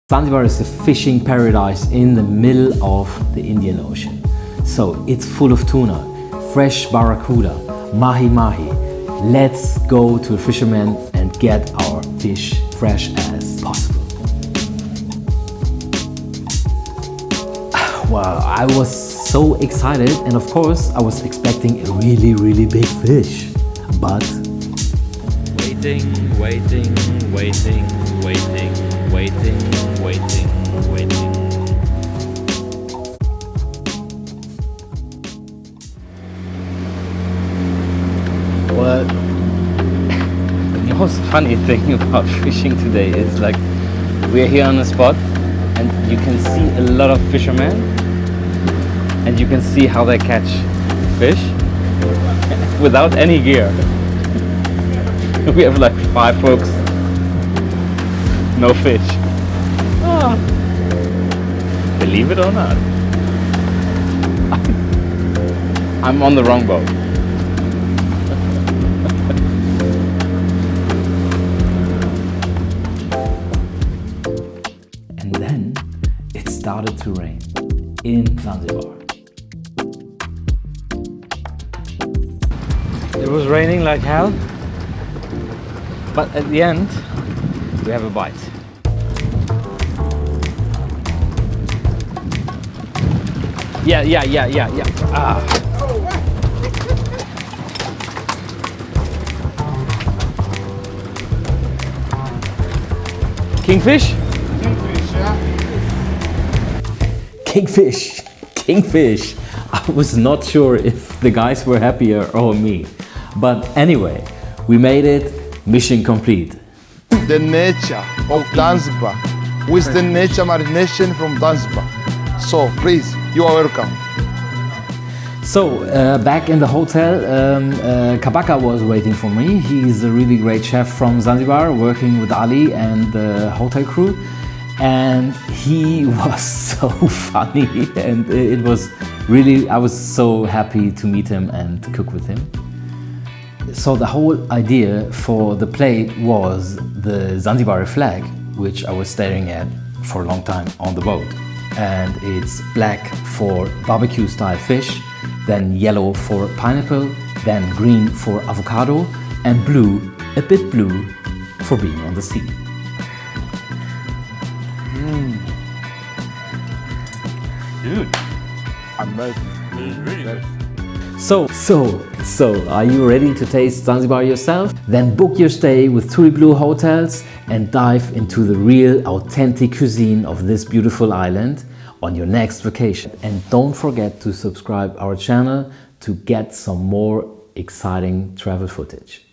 Zanzibar is a fishing paradise in the middle of the Indian Ocean. So it's full of tuna, fresh barracuda, mahi mahi. Let's go to a fisherman and get our fish fresh as possible. Well, I was so excited, and of course I was expecting a really big fish. But waiting. well, the Most funny thing about fishing today is like we're here on the spot and you can see a lot of fishermen and you can see how they catch fish without any gear. We have like 5 hooks, no fish. Ah. Believe it or not, I'm on the wrong boat. And then it started to rain in Zanzibar. It was raining like hell, but at the end we have a bite. Yeah. Ah. Kingfish? Kingfish, yeah. Kingfish. I was not sure if the guys were happier or me. But anyway, we made it. Mission complete. The nature of Zanzibar with the nature marination from Zanzibar. So please, you are welcome. So back in the hotel, Kabaka was waiting for me. He's a really great chef from Zanzibar, working with Ali and the hotel crew. And he was so funny, and it was really, I was so happy to meet him and to cook with him. So the whole idea for the plate was the Zanzibari flag, which I was staring at for a long time on the boat. And it's black for barbecue style fish, then yellow for pineapple, then green for avocado, and blue, a bit blue, for being on the sea. Dude, Amazing. this is really good. So, are you ready to taste Zanzibar yourself? Then book your stay with Tui Blue Hotels and dive into the real, authentic cuisine of this beautiful island on your next vacation. And don't forget to subscribe our channel to get some more exciting travel footage.